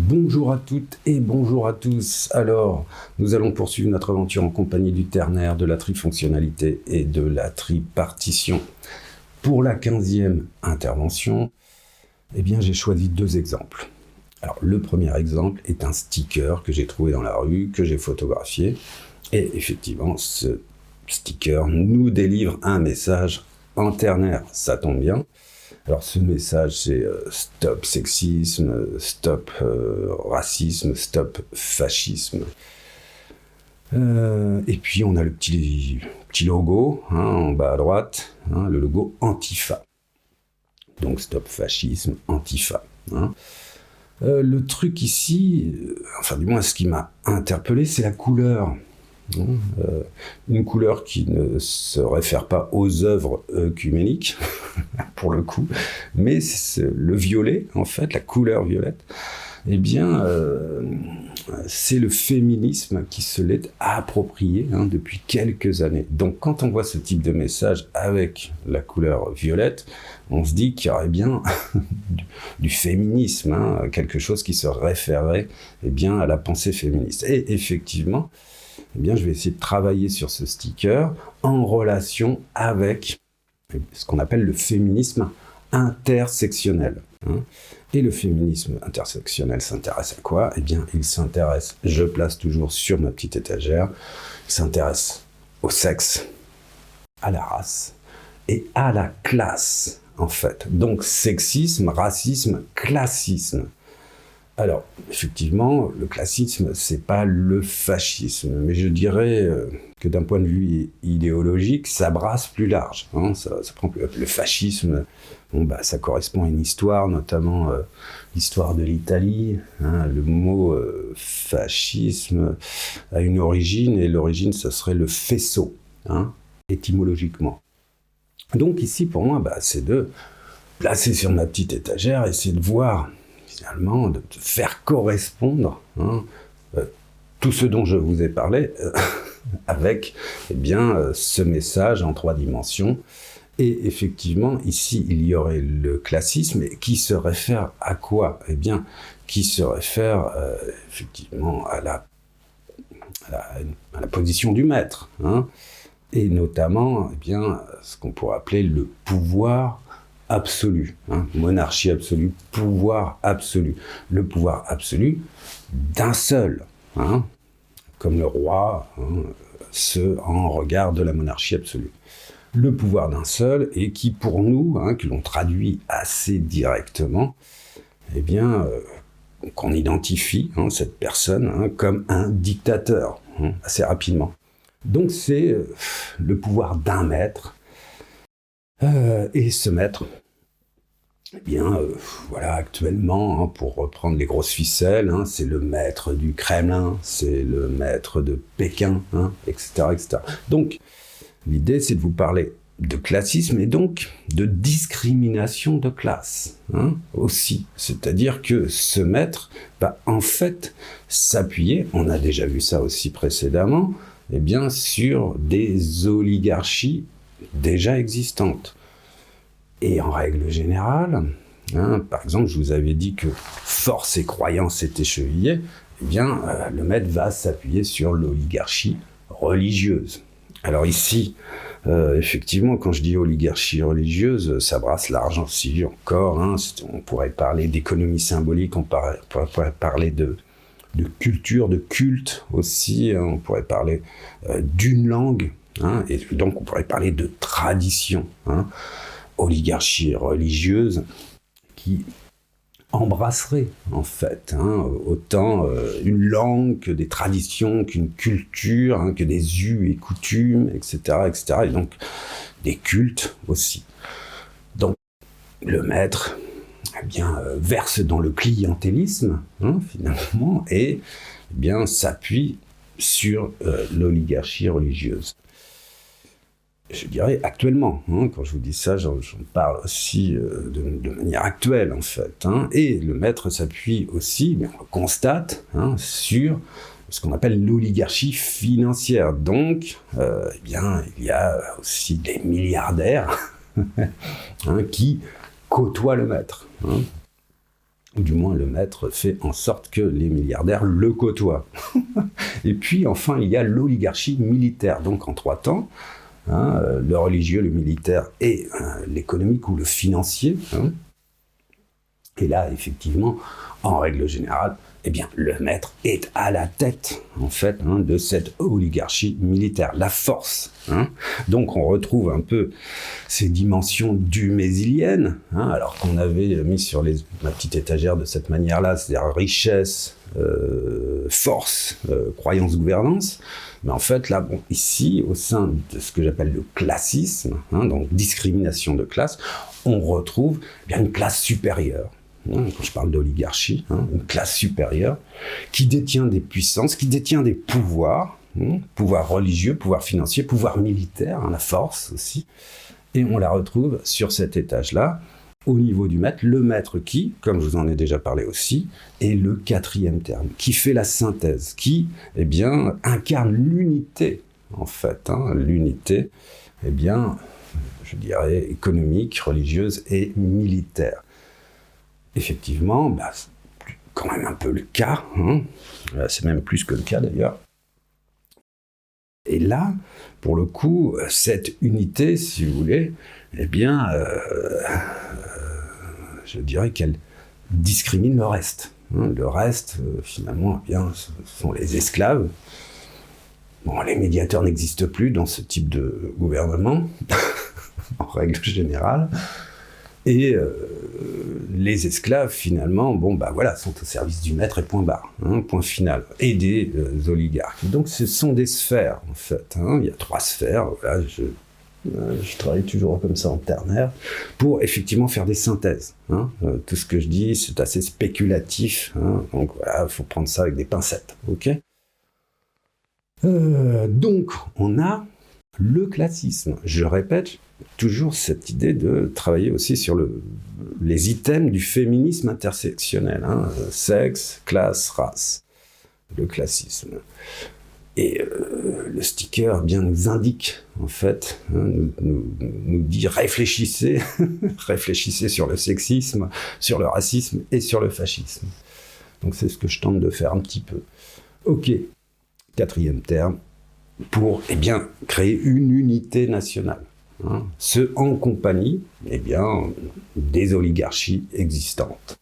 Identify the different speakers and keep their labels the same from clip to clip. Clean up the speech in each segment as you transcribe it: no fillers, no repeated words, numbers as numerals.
Speaker 1: Bonjour à toutes et bonjour à tous. Alors, nous allons poursuivre notre aventure en compagnie du ternaire, de la trifonctionnalité et de la tripartition. Pour la 15e intervention, j'ai choisi deux exemples. Alors, le premier exemple est un sticker que j'ai trouvé dans la rue, que j'ai photographié. Et effectivement, ce sticker nous délivre un message en ternaire. Ça tombe bien. Alors ce message, c'est stop sexisme, stop racisme, stop fascisme. Et puis on a le petit logo en bas à droite, le logo Antifa. Donc stop fascisme, Antifa. Le truc ici, du moins ce qui m'a interpellé, c'est la couleur. Une couleur qui ne se réfère pas aux œuvres œcuméniques, pour le coup, mais c'est le violet, en fait, la couleur violette, c'est le féminisme qui se l'est approprié depuis quelques années. Donc quand on voit ce type de message avec la couleur violette, on se dit qu'il y aurait bien du féminisme, quelque chose qui se référerait à la pensée féministe. Et effectivement, je vais essayer de travailler sur ce sticker en relation avec ce qu'on appelle le féminisme intersectionnel. Et le féminisme intersectionnel s'intéresse à quoi ? Il s'intéresse, je place toujours sur ma petite étagère, il s'intéresse au sexe, à la race et à la classe, en fait. Donc sexisme, racisme, classisme. Alors, effectivement, le classisme, c'est pas le fascisme, mais je dirais que d'un point de vue idéologique, ça brasse plus large. Ça prend plus... Le fascisme, ça correspond à une histoire, notamment l'histoire de l'Italie. Le mot fascisme a une origine, et l'origine, ça serait le faisceau, étymologiquement. Donc ici, pour moi, c'est de placer sur ma petite étagère, essayer de voir finalement, de faire correspondre tout ce dont je vous ai parlé avec ce message en 3 dimensions. Et effectivement, ici, il y aurait le classisme qui se réfère à quoi ? Qui se réfère effectivement à la position du maître, et notamment ce qu'on pourrait appeler le pouvoir absolu, monarchie absolue, pouvoir absolu. Le pouvoir absolu d'un seul, comme le roi, ce en regard de la monarchie absolue. Le pouvoir d'un seul, et qui pour nous, que l'on traduit assez directement, qu'on identifie cette personne comme un dictateur, assez rapidement. Donc c'est le pouvoir d'un maître. Et ce maître, actuellement, pour reprendre les grosses ficelles, c'est le maître du Kremlin, c'est le maître de Pékin, etc., etc. Donc, l'idée, c'est de vous parler de classisme et donc de discrimination de classe, aussi. C'est-à-dire que ce maître va en fait s'appuyer, on a déjà vu ça aussi précédemment, sur des oligarchies déjà existantes. Et en règle générale, par exemple, je vous avais dit que force et croyance étaient chevillées, le maître va s'appuyer sur l'oligarchie religieuse. Alors ici, effectivement, quand je dis oligarchie religieuse, ça brasse large aussi encore. On pourrait parler d'économie symbolique, on pourrait parler de culture, de culte aussi, on pourrait parler d'une langue, et donc on pourrait parler de tradition, oligarchie religieuse qui embrasserait en fait autant une langue que des traditions, qu'une culture, que des us et coutumes, etc., etc., et donc des cultes aussi. Donc le maître verse dans le clientélisme finalement, et s'appuie sur l'oligarchie religieuse. Je dirais actuellement, quand je vous dis ça, j'en parle aussi de manière actuelle en fait. Et le maître s'appuie aussi, on le constate, sur ce qu'on appelle l'oligarchie financière. Donc, il y a aussi des milliardaires qui côtoient le maître. ou du moins le maître fait en sorte que les milliardaires le côtoient. Et puis enfin, il y a l'oligarchie militaire, donc en 3 temps, hein, le religieux, le militaire et l'économique ou le financier. Hein. Et là, effectivement, en règle générale, eh bien, le maître est à la tête, en fait, hein, de cette oligarchie militaire, la force. Hein. Donc, on retrouve un peu ces dimensions dumésiliennes, hein, alors qu'on avait mis sur ma petite étagère de cette manière-là, c'est-à-dire richesse, force, croyance, gouvernance. Mais en fait, là, bon, ici, au sein de ce que j'appelle le classisme, hein, donc discrimination de classe, on retrouve eh bien une classe supérieure. Quand je parle d'oligarchie, hein, une classe supérieure qui détient des puissances, qui détient des pouvoirs, pouvoir religieux, pouvoir financier, pouvoir militaire, hein, la force aussi, et on la retrouve sur cet étage-là, au niveau du maître, le maître qui, comme je vous en ai déjà parlé aussi, est le 4e terme, qui fait la synthèse, qui, eh bien, incarne l'unité, en fait, hein, l'unité, eh bien, je dirais, économique, religieuse et militaire. Effectivement, bah, c'est quand même un peu le cas, hein. C'est même plus que le cas d'ailleurs. Et là, pour le coup, cette unité, si vous voulez, eh bien, je dirais qu'elle discrimine le reste. Hein. Le reste, finalement, eh bien, ce sont les esclaves. Bon, les médiateurs n'existent plus dans ce type de gouvernement, en règle générale. Et les esclaves, finalement, bon, bah voilà, sont au service du maître et point barre, hein, point final, et des oligarques. Donc ce sont des sphères, en fait. Hein. Il y a 3 sphères, voilà, je travaille toujours comme ça en ternaire, pour effectivement faire des synthèses. Hein. Tout ce que je dis, c'est assez spéculatif, hein, donc voilà, il faut prendre ça avec des pincettes, ok ? Donc, on a le classisme. Je répète toujours cette idée de travailler aussi sur les items du féminisme intersectionnel, hein, sexe, classe, race, le classisme. Et le sticker bien nous indique, en fait, hein, nous dit réfléchissez, réfléchissez sur le sexisme, sur le racisme et sur le fascisme. Donc c'est ce que je tente de faire un petit peu. Ok, 4e terme, pour eh bien, créer une unité nationale. Hein, ce en compagnie eh bien, des oligarchies existantes.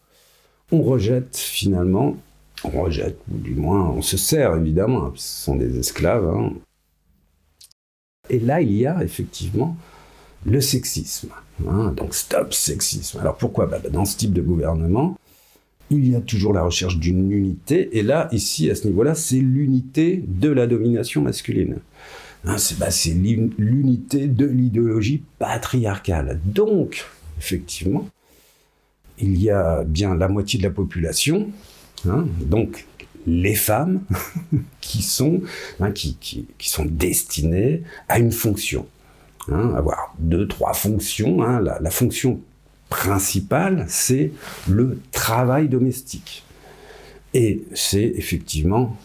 Speaker 1: On rejette finalement, ou du moins on se sert évidemment, hein, ce sont des esclaves. Hein. Et là il y a effectivement le sexisme. Hein, donc stop sexisme. Alors pourquoi ? Dans ce type de gouvernement, il y a toujours la recherche d'une unité, et là, ici, à ce niveau-là, c'est l'unité de la domination masculine. Hein, c'est l'unité de l'idéologie patriarcale. Donc, effectivement, il y a bien la moitié de la population, hein, donc les femmes, qui sont destinées à une fonction. Hein, avoir 2, 3 fonctions. Hein, la fonction principale, c'est le travail domestique. Et c'est effectivement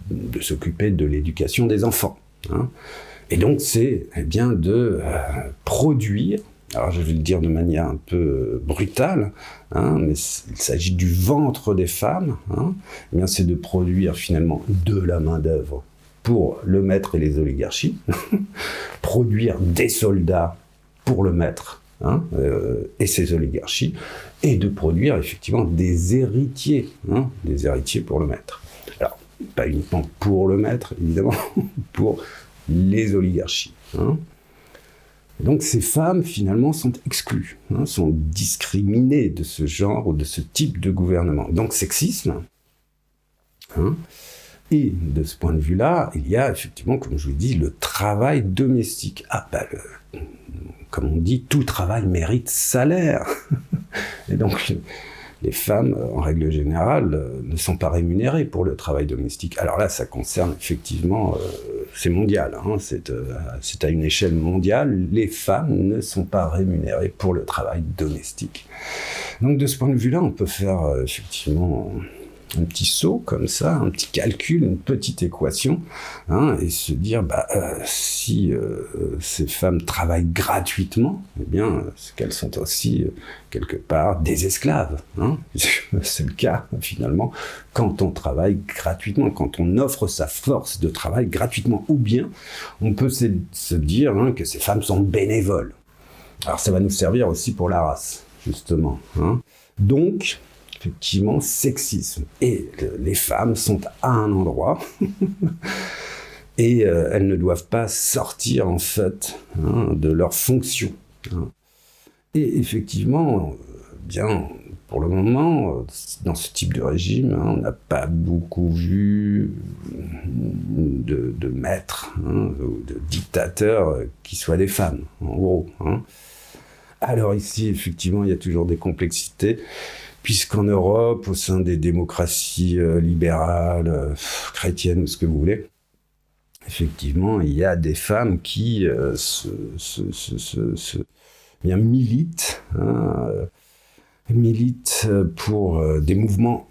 Speaker 1: de s'occuper de l'éducation des enfants. Hein. Et donc, c'est eh bien de produire, alors je vais le dire de manière un peu brutale, hein, mais il s'agit du ventre des femmes, hein, eh bien c'est de produire finalement de la main-d'œuvre pour le maître et les oligarchies, produire des soldats pour le maître, hein, et ses oligarchies, et de produire effectivement des héritiers pour le maître. Alors, pas uniquement pour le maître, évidemment, pour les oligarchies. Hein. Donc ces femmes, finalement, sont exclues, hein, sont discriminées de ce genre ou de ce type de gouvernement. Donc sexisme. Hein. Et de ce point de vue-là, il y a effectivement, comme je vous dis, le travail domestique. Comme on dit, tout travail mérite salaire. Et donc, les femmes, en règle générale, ne sont pas rémunérées pour le travail domestique. Alors là, ça concerne effectivement, c'est mondial, hein, c'est à une échelle mondiale, les femmes ne sont pas rémunérées pour le travail domestique. Donc de ce point de vue-là, on peut faire effectivement un petit saut comme ça, un petit calcul, une petite équation, et se dire, si ces femmes travaillent gratuitement, eh bien, c'est qu'elles sont aussi, quelque part, des esclaves. C'est le cas, finalement, quand on travaille gratuitement, quand on offre sa force de travail gratuitement. Ou bien, on peut se dire que ces femmes sont bénévoles. Alors, ça va nous servir aussi pour la race, justement. Donc, effectivement, sexisme. Et les femmes sont à un endroit et elles ne doivent pas sortir, en fait, de leur fonction. Et effectivement, bien, pour le moment, dans ce type de régime, on n'a pas beaucoup vu de maîtres, ou de dictateurs qui soient des femmes, en gros. Alors ici, effectivement, il y a toujours des complexités, puisqu'en Europe, au sein des démocraties libérales, chrétiennes ou ce que vous voulez, effectivement, il y a des femmes qui militent pour des mouvements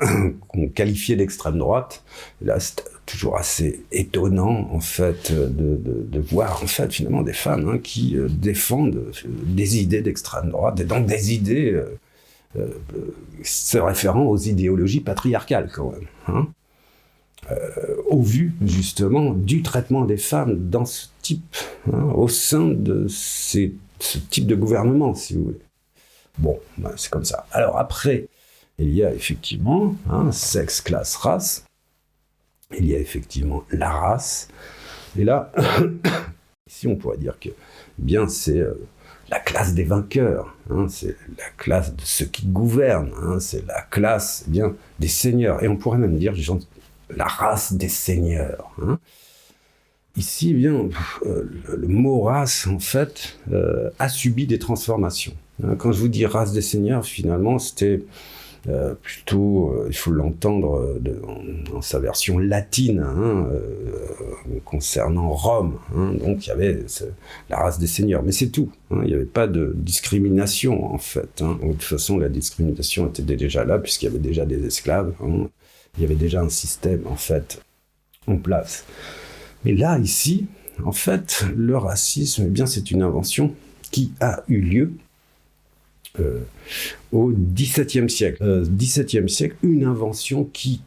Speaker 1: qu'on qualifiait d'extrême droite. Là, c'est toujours assez étonnant, en fait, de voir, en fait, finalement, des femmes qui défendent des idées d'extrême droite, et donc des idées se référant aux idéologies patriarcales, quand même. Au vu, justement, du traitement des femmes dans ce type, au sein de ce type de gouvernement, si vous voulez. Bon, c'est comme ça. Alors après, il y a effectivement sexe, classe, race. Il y a effectivement la race. Et là, ici, on pourrait dire que, bien, c'est la classe des vainqueurs. C'est la classe de ceux qui gouvernent. C'est la classe, bien, des seigneurs. Et on pourrait même dire, la race des seigneurs. Ici, bien, le mot race, en fait, a subi des transformations. Quand je vous dis race des seigneurs, finalement, c'était plutôt, il faut l'entendre dans sa version latine, concernant Rome. Donc, il y avait la race des seigneurs, mais c'est tout. Il n'y avait pas de discrimination, en fait. De toute façon, la discrimination était déjà là, puisqu'il y avait déjà des esclaves. Il y avait déjà un système, en fait, en place. Mais là, ici, en fait, le racisme, eh bien, c'est une invention qui a eu lieu au XVIIe siècle. XVIIe siècle, une invention qui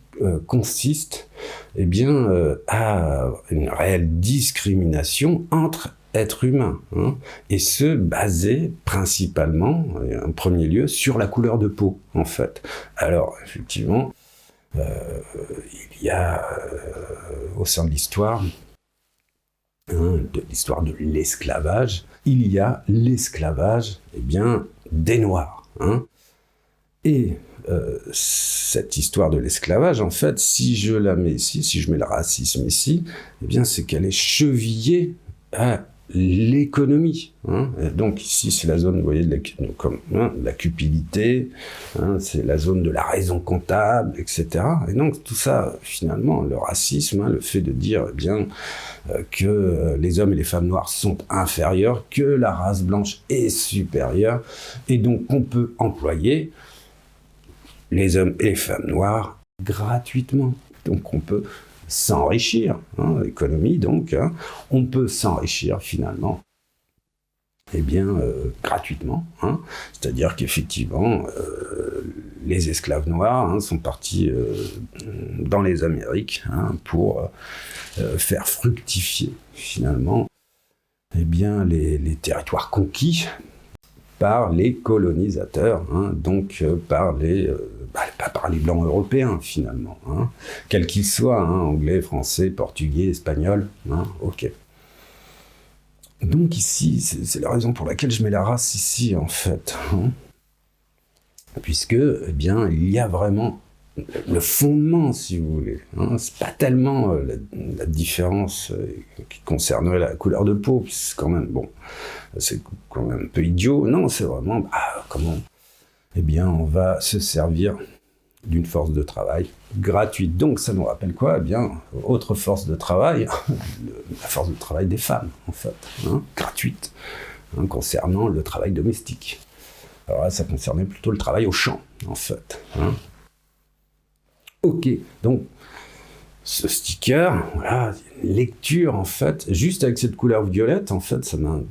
Speaker 1: consiste, eh bien, à une réelle discrimination entre êtres humains, et ce, basé principalement, en premier lieu, sur la couleur de peau, en fait. Alors, effectivement, il y a, au sein de l'histoire, de l'histoire de l'esclavage, il y a l'esclavage, eh bien, des Noirs. Et cette histoire de l'esclavage, en fait, si je la mets ici, si je mets le racisme ici, eh bien, c'est qu'elle est chevillée à l'économie. Donc ici, c'est la zone, vous voyez, de la cupidité, c'est la zone de la raison comptable, etc. Et donc tout ça, finalement, le racisme, le fait de dire, eh bien, que les hommes et les femmes noires sont inférieurs, que la race blanche est supérieure, et donc qu'on peut employer les hommes et les femmes noires gratuitement. Donc on peut s'enrichir, l'économie donc, on peut s'enrichir finalement, eh bien, gratuitement. C'est-à-dire qu'effectivement, les esclaves noirs sont partis dans les Amériques pour faire fructifier finalement, eh bien, les territoires conquis par les colonisateurs, donc pas par les blancs européens finalement, quels qu'ils soient, anglais, français, portugais, espagnol, ok. Donc ici, c'est la raison pour laquelle je mets la race ici en fait, puisque, eh bien, il y a vraiment le fondement, si vous voulez. C'est pas tellement la différence qui concernerait la couleur de peau, puisque quand même, bon, c'est quand même un peu idiot. Non, c'est vraiment, comment, eh bien, on va se servir d'une force de travail gratuite. Donc, ça nous rappelle quoi? Eh bien, autre force de travail, la force de travail des femmes, en fait, gratuite, concernant le travail domestique. Alors là, ça concernait plutôt le travail au champ, en fait. Ok, donc ce sticker, voilà, lecture en fait, juste avec cette couleur violette, en fait, ça m'a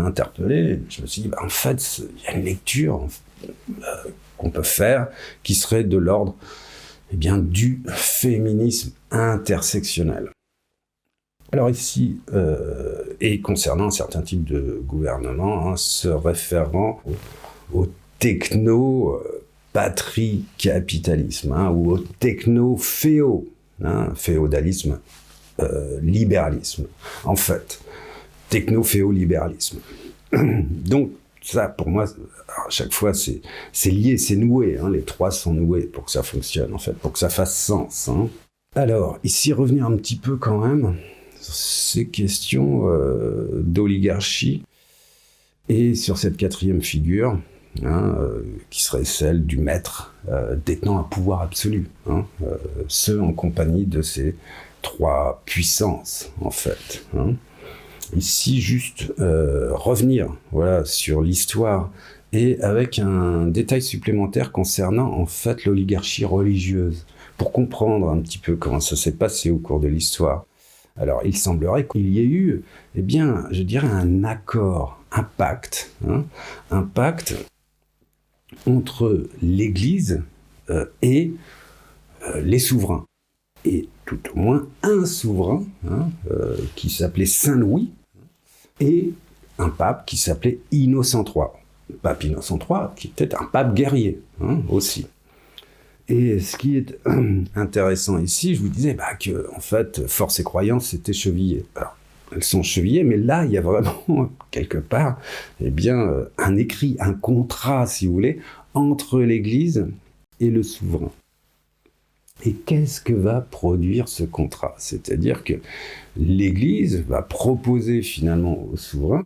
Speaker 1: interpellé. Je me suis dit, en fait, il y a une lecture qu'on peut faire qui serait de l'ordre du féminisme intersectionnel. Alors ici, et concernant certains types de gouvernements, se référant au techno-patricapitalisme, ou au féodalisme, libéralisme, en fait, techno-féo-libéralisme. Donc, ça, pour moi, à chaque fois, c'est lié, c'est noué, les trois sont noués pour que ça fonctionne, en fait, pour que ça fasse sens. Alors, ici, revenir un petit peu quand même sur ces questions d'oligarchie et sur cette quatrième figure, qui serait celle du maître détenant un pouvoir absolu, ce en compagnie de ces trois puissances, en fait. Ici, juste revenir sur l'histoire et avec un détail supplémentaire concernant en fait l'oligarchie religieuse, pour comprendre un petit peu comment ça s'est passé au cours de l'histoire. Alors, il semblerait qu'il y ait eu, je dirais un accord, un pacte entre l'Église et les souverains. Et tout au moins un souverain qui s'appelait Saint Louis et un pape qui s'appelait Innocent III. Pape Innocent III qui était un pape guerrier aussi. Et ce qui est intéressant ici, je vous disais que en fait, force et croyance étaient chevillées. Alors, elles sont chevillées, mais là, il y a vraiment, quelque part, un écrit, un contrat, si vous voulez, entre l'Église et le souverain. Et qu'est-ce que va produire ce contrat? C'est-à-dire que l'Église va proposer finalement au souverain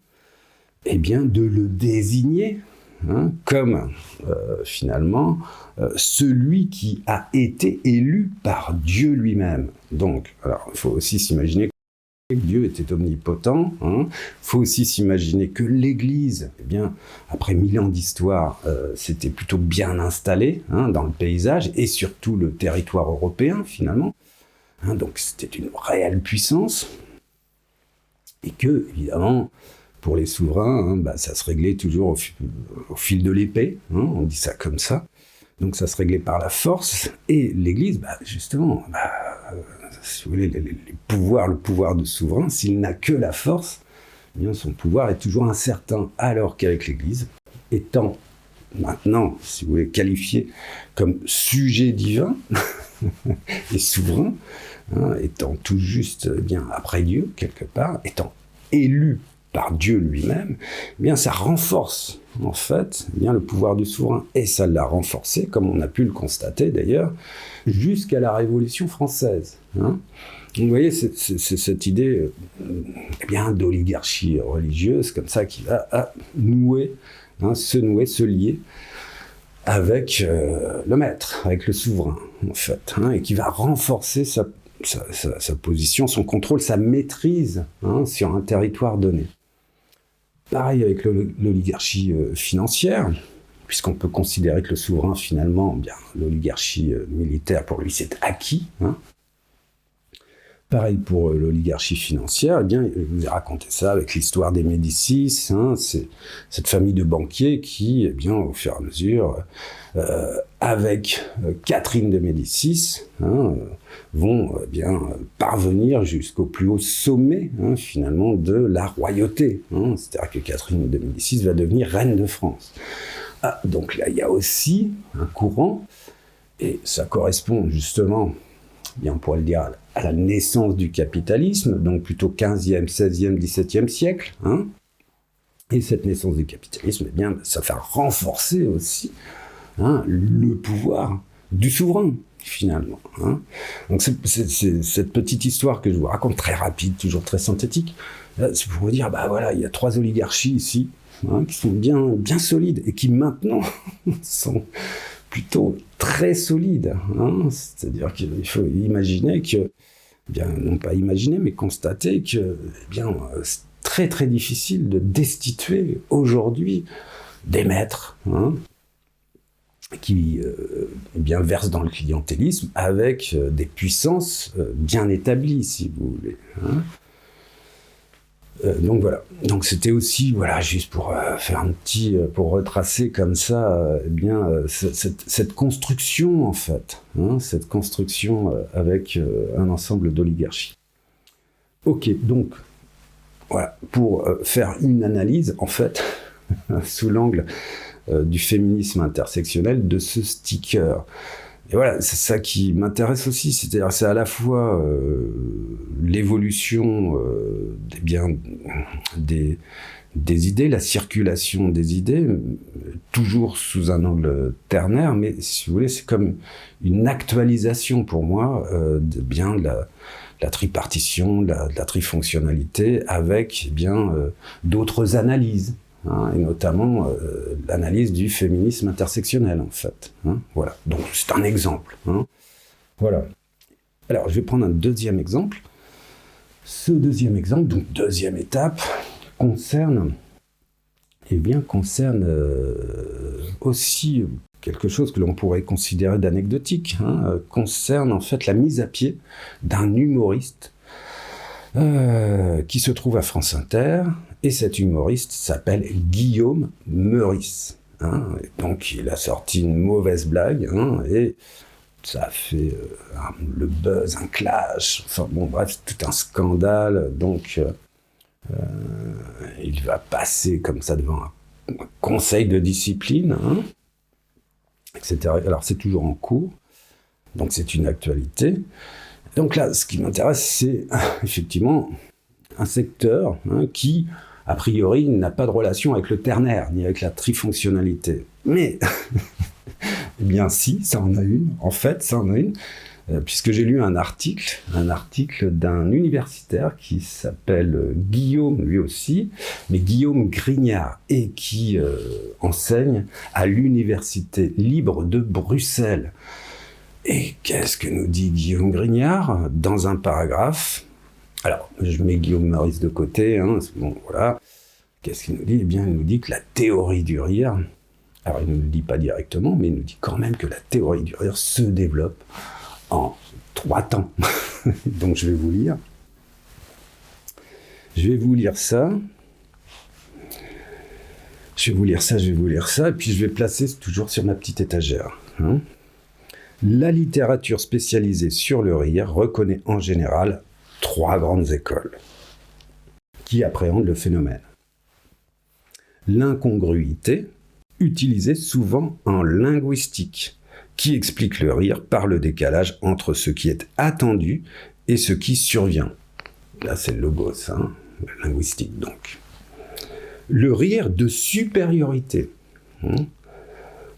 Speaker 1: de le désigner comme finalement celui qui a été élu par Dieu lui-même. Donc, alors, il faut aussi s'imaginer que Dieu était omnipotent. Il faut aussi s'imaginer que l'Église, après 1000 ans d'histoire, s'était plutôt bien installée dans le paysage et surtout le territoire européen, finalement. Donc, c'était une réelle puissance. Et que, évidemment, pour les souverains, ça se réglait toujours au fil de l'épée, on dit ça comme ça. Donc ça se réglait par la force, et l'Église, justement, si vous voulez, le pouvoir de souverain, s'il n'a que la force, son pouvoir est toujours incertain, alors qu'avec l'Église, étant maintenant, si vous voulez, qualifié comme sujet divin et souverain, étant tout juste après Dieu, quelque part, étant élu par Dieu lui-même, ça renforce en fait le pouvoir du souverain. Et ça l'a renforcé, comme on a pu le constater d'ailleurs, jusqu'à la Révolution française. Donc vous voyez, c'est cette idée d'oligarchie religieuse, comme ça, qui va se lier avec le maître, avec le souverain, en fait, et qui va renforcer sa position, son contrôle, sa maîtrise sur un territoire donné. Pareil avec l'oligarchie financière, puisqu'on peut considérer que le souverain, finalement, l'oligarchie militaire, pour lui, c'est acquis. Pareil pour l'oligarchie financière, je vous ai raconté ça avec l'histoire des Médicis, c'est cette famille de banquiers qui, au fur et à mesure, avec Catherine de Médicis, vont parvenir jusqu'au plus haut sommet, finalement, de la royauté. C'est-à-dire que Catherine de Médicis va devenir reine de France. Donc là, il y a aussi un courant, et ça correspond justement, on pourrait le dire, à la naissance du capitalisme, donc plutôt 15e, 16e, 17e siècle. Et cette naissance du capitalisme, ça va renforcer aussi le pouvoir du souverain, finalement. Donc c'est cette petite histoire que je vous raconte, très rapide, toujours très synthétique, c'est pour vous dire, il y a trois oligarchies ici, qui sont bien solides, et qui maintenant sont plutôt très solides. C'est-à-dire qu'il faut imaginer que, non pas imaginer, mais constater que, c'est très très difficile de destituer aujourd'hui des maîtres, qui verse dans le clientélisme avec des puissances bien établies, si vous voulez. Hein. Donc voilà. Donc c'était aussi, voilà, juste pour faire pour retracer comme ça, cette construction en fait, hein, cette construction avec un ensemble d'oligarchies. Ok, donc voilà, pour faire une analyse en fait sous l'angle du féminisme intersectionnel de ce sticker. Et voilà, c'est ça qui m'intéresse aussi, c'est-à-dire c'est à la fois l'évolution des idées, la circulation des idées, toujours sous un angle ternaire, mais si vous voulez, c'est comme une actualisation pour moi de la tripartition, de la trifonctionnalité, avec d'autres analyses. Hein, et notamment l'analyse du féminisme intersectionnel, en fait. Hein, voilà. Donc, c'est un exemple. Hein. Voilà. Alors, je vais prendre un deuxième exemple. Ce deuxième exemple, donc deuxième étape, concerne aussi quelque chose que l'on pourrait considérer d'anecdotique, hein, concerne en fait la mise à pied d'un humoriste qui se trouve à France Inter, et cet humoriste s'appelle Guillaume Meurice. Hein, donc il a sorti une mauvaise blague, hein, et ça a fait le buzz, un clash, enfin bon bref, tout un scandale, donc il va passer comme ça devant un conseil de discipline, hein, etc. Alors c'est toujours en cours, donc c'est une actualité. Donc là, ce qui m'intéresse, c'est effectivement un secteur qui, a priori, n'a pas de relation avec le ternaire, ni avec la trifonctionnalité. Mais, eh bien si, ça en a une, en fait, ça en a une, puisque j'ai lu un article d'un universitaire qui s'appelle Guillaume, lui aussi, mais Guillaume Grignard, et qui enseigne à l'Université libre de Bruxelles. Et qu'est-ce que nous dit Guillaume Grignard dans un paragraphe? Alors, je mets Guillaume Meurice de côté, hein, bon, voilà. Qu'est-ce qu'il nous dit? Eh bien, il nous dit que la théorie du rire, alors il ne nous le dit pas directement, mais il nous dit quand même que la théorie du rire se développe en 3 temps. Donc, je vais vous lire. Je vais vous lire ça, et puis je vais placer toujours sur ma petite étagère. Hein. La littérature spécialisée sur le rire reconnaît en général 3 grandes écoles qui appréhendent le phénomène. L'incongruité, utilisée souvent en linguistique, qui explique le rire par le décalage entre ce qui est attendu et ce qui survient. Là, c'est le logos, hein, linguistique donc. Le rire de supériorité,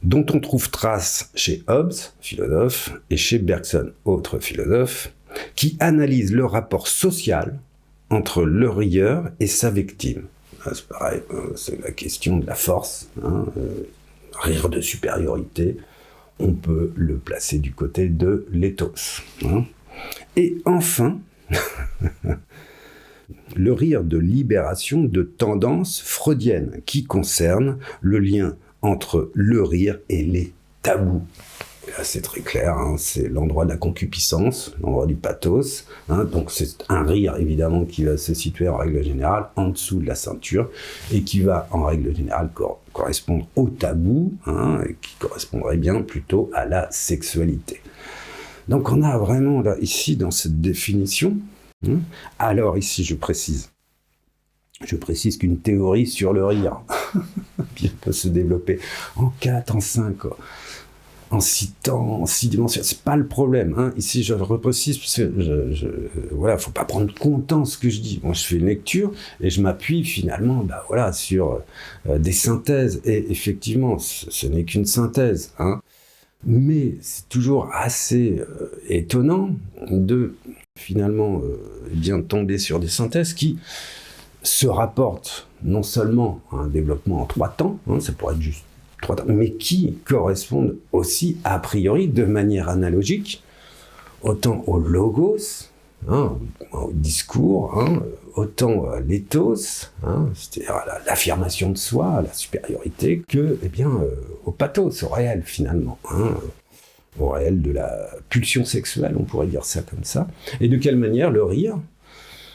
Speaker 1: dont on trouve trace chez Hobbes, philosophe, et chez Bergson, autre philosophe, qui analyse le rapport social entre le rieur et sa victime. Là, c'est pareil, c'est la question de la force, hein, rire de supériorité, on peut le placer du côté de l'éthos. Hein. Et enfin, le rire de libération de tendances freudiennes, qui concerne le lien entre le rire et les tabous. Là, c'est très clair, hein, c'est l'endroit de la concupiscence, l'endroit du pathos. Hein, donc c'est un rire, évidemment, qui va se situer en règle générale en dessous de la ceinture et qui va, en règle générale, correspondre au tabou, hein, et qui correspondrait bien plutôt à la sexualité. Donc on a vraiment, là, ici, dans cette définition, hein, alors ici, je précise qu'une théorie sur le rire peut se développer en 4, en 5, en 6 temps, en 6 dimensions. C'est pas le problème. Hein. Ici, je le reprécise parce que voilà, faut pas prendre comptant ce que je dis. Moi, je fais une lecture et je m'appuie finalement, sur des synthèses. Et effectivement, ce n'est qu'une synthèse. Hein. Mais c'est toujours assez étonnant de finalement tomber sur des synthèses qui se rapportent non seulement à un développement en 3 temps, hein, ça pourrait être juste 3 temps, mais qui correspondent aussi a priori de manière analogique autant au logos, au discours, autant à l'éthos, c'est-à-dire à l'affirmation de soi, à la supériorité, que au pathos, au réel finalement, au réel de la pulsion sexuelle, on pourrait dire ça comme ça. Et de quelle manière le rire,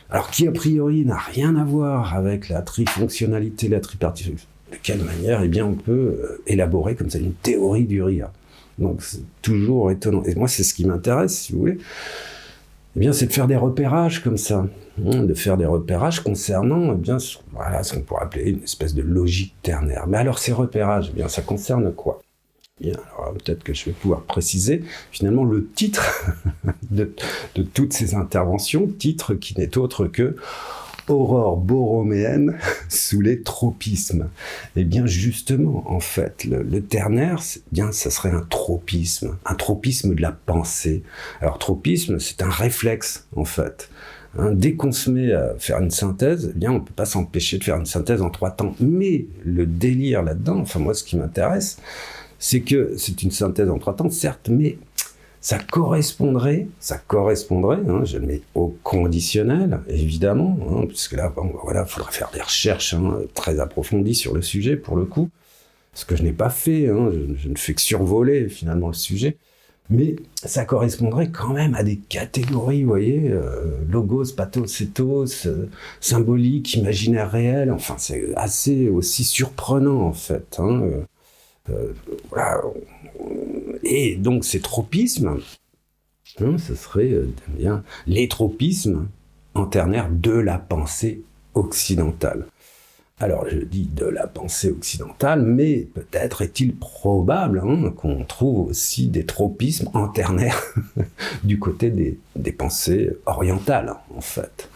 Speaker 1: alors qui a priori n'a rien à voir avec la trifonctionnalité, la tripartition, de quelle manière on peut élaborer comme ça une théorie du rire. Donc c'est toujours étonnant. Et moi c'est ce qui m'intéresse, si vous voulez, c'est de faire des repérages comme ça, de faire des repérages concernant ce qu'on pourrait appeler une espèce de logique ternaire. Mais alors ces repérages, ça concerne quoi ? Alors peut-être que je vais pouvoir préciser finalement le titre de toutes ces interventions, titre qui n'est autre que Aurore borroméenne sous les tropismes. Justement, en fait, le ternaire, ça serait un tropisme de la pensée. Alors tropisme, c'est un réflexe, en fait. Dès qu'on se met à faire une synthèse, on ne peut pas s'empêcher de faire une synthèse en 3 temps. Mais le délire là-dedans, moi ce qui m'intéresse, c'est que c'est une synthèse en 3 temps, certes, mais ça correspondrait, je le mets au conditionnel, évidemment, puisque là, il faudra faire des recherches très approfondies sur le sujet, pour le coup, ce que je n'ai pas fait, je ne fais que survoler, finalement, le sujet, mais ça correspondrait quand même à des catégories, vous voyez, logos, pathos, ethos, symbolique, imaginaire réel, c'est assez aussi surprenant, en fait, Et donc ces tropismes, ce serait les tropismes en ternaire de la pensée occidentale. Alors je dis de la pensée occidentale, mais peut-être est-il probable qu'on trouve aussi des tropismes en ternaire du côté des pensées orientales, en fait.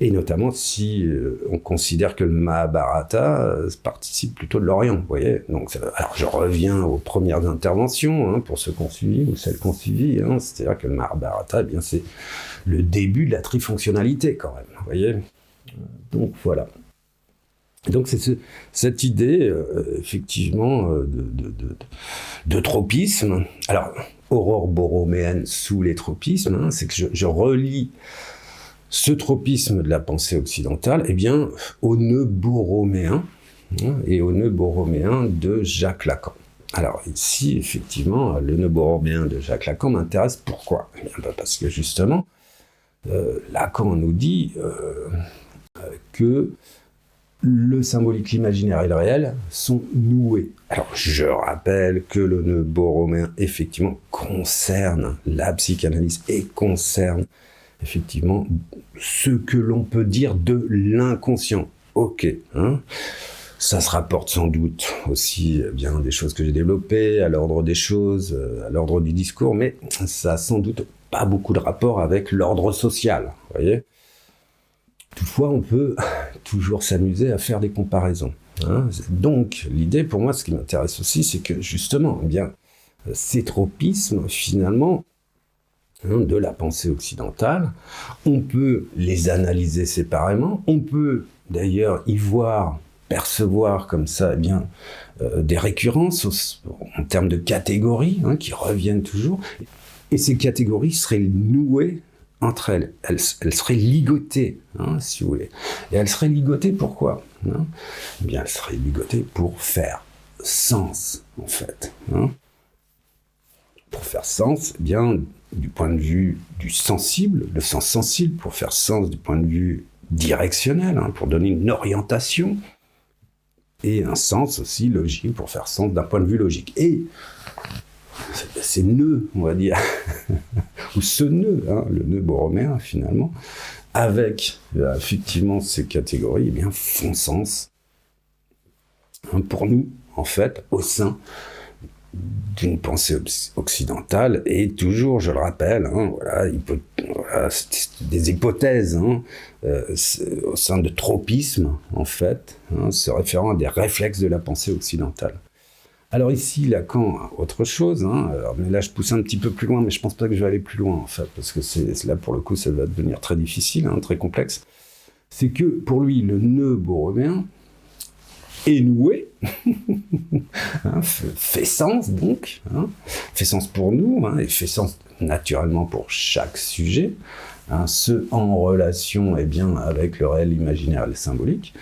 Speaker 1: Et notamment si on considère que le Mahabharata participe plutôt de l'Orient, vous voyez. Donc, alors je reviens aux premières interventions, pour ceux qui ont suivi ou celles qui ont suivi, c'est-à-dire que le Mahabharata, c'est le début de la trifonctionnalité quand même, vous voyez. Donc voilà. Donc c'est cette idée, effectivement, de tropisme. Alors, Aurore borroméenne sous les tropismes, c'est que je relie ce tropisme de la pensée occidentale, au nœud borroméen, et au nœud borroméen de Jacques Lacan. Alors ici, effectivement, le nœud borroméen de Jacques Lacan m'intéresse. Pourquoi ? Parce que justement, Lacan nous dit que le symbolique, l'imaginaire et le réel sont noués. Alors je rappelle que le nœud borroméen, effectivement, concerne la psychanalyse et concerne effectivement ce que l'on peut dire de l'inconscient. Ok, ça se rapporte sans doute aussi des choses que j'ai développées, à l'ordre des choses, à l'ordre du discours, mais ça a sans doute pas beaucoup de rapport avec l'ordre social, vous voyez. Toutefois, on peut toujours s'amuser à faire des comparaisons. Donc, l'idée pour moi, ce qui m'intéresse aussi, c'est que justement, ces tropismes, finalement, de la pensée occidentale, on peut les analyser séparément, on peut d'ailleurs y percevoir comme ça des récurrences en termes de catégories qui reviennent toujours, et ces catégories seraient nouées entre elles, elles seraient ligotées, si vous voulez. Et elles seraient ligotées pourquoi ? Elles seraient ligotées pour faire sens, en fait. Pour faire sens, du point de vue du sensible, le sens sensible, pour faire sens du point de vue directionnel, pour donner une orientation, et un sens aussi logique, pour faire sens d'un point de vue logique. Et ces nœuds, on va dire, ou ce nœud, le nœud borroméen finalement, avec effectivement ces catégories, font sens pour nous, en fait, au sein d'une pensée occidentale, et toujours, je le rappelle, c'est des hypothèses au sein de tropisme, en fait, se référant à des réflexes de la pensée occidentale. Alors ici, Lacan a autre chose, mais là je pousse un petit peu plus loin, mais je pense pas que je vais aller plus loin, en fait, parce que là, pour le coup, ça va devenir très difficile, très complexe. C'est que, pour lui, le nœud borroméen est noué, fait sens donc, fait sens pour nous, hein, et fait sens naturellement pour chaque sujet, hein, ce en relation avec le réel, l'imaginaire et le symbolique.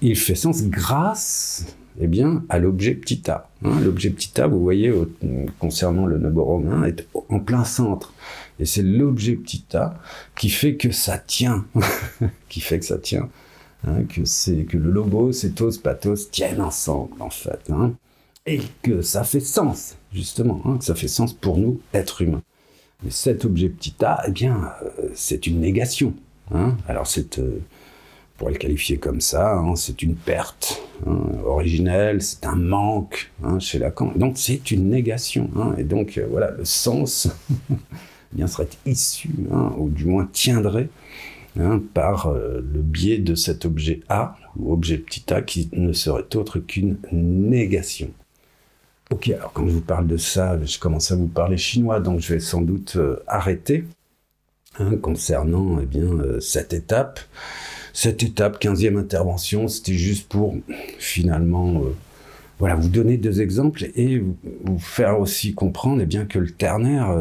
Speaker 1: Il fait sens grâce à l'objet petit a. Hein. L'objet petit a, vous voyez, concernant le nœud romain, est en plein centre. Et c'est l'objet petit a qui fait que ça tient. Qui fait que ça tient. Hein, que le logos, ethos, pathos tiennent ensemble, en fait. Hein. Et que ça fait sens, justement. Hein, que ça fait sens pour nous, êtres humains. Mais cet objet petit a, c'est une négation. Hein. Alors, on pourrait le qualifier comme ça, hein, c'est une perte originelle, c'est un manque chez Lacan. Donc c'est une négation. Hein, et donc voilà, le sens serait issu, ou du moins tiendrait par le biais de cet objet A, ou objet petit a, qui ne serait autre qu'une négation. Ok, alors quand je vous parle de ça, je commence à vous parler chinois, donc je vais sans doute arrêter concernant cette étape. Cette étape, 15e intervention, c'était juste pour finalement vous donner 2 exemples et vous faire aussi comprendre que le ternaire,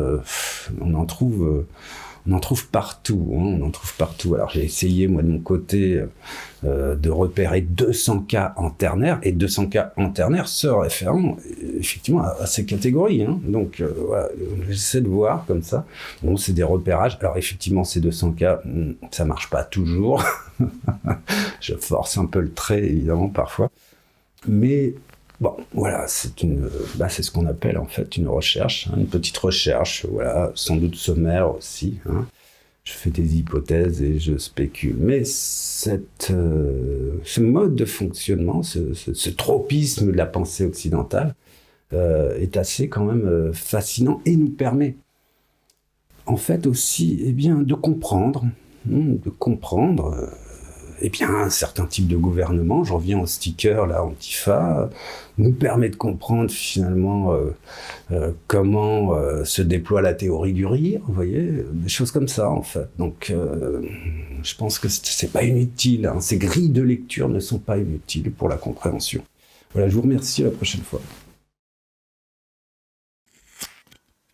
Speaker 1: on en trouve partout. Hein, on en trouve partout. Alors j'ai essayé, moi, de mon côté, de repérer 200 cas en ternaire, et 200 cas en ternaire se référant effectivement à ces catégories. Hein. Donc j'essaie de voir comme ça. Bon, c'est des repérages. Alors effectivement, ces 200 cas, ça marche pas toujours. Je force un peu le trait, évidemment, parfois. Mais bon, voilà, c'est ce qu'on appelle en fait une recherche, une petite recherche, sans doute sommaire aussi. Hein. Je fais des hypothèses et je spécule. Mais ce mode de fonctionnement, ce tropisme de la pensée occidentale est assez quand même fascinant et nous permet en fait aussi de comprendre, un certain type de gouvernement, je reviens au sticker là, Antifa, nous permet de comprendre finalement comment se déploie la théorie du rire, vous voyez, des choses comme ça en fait. Donc je pense que c'est pas inutile, hein. Ces grilles de lecture ne sont pas inutiles pour la compréhension. Voilà, je vous remercie, à la prochaine fois.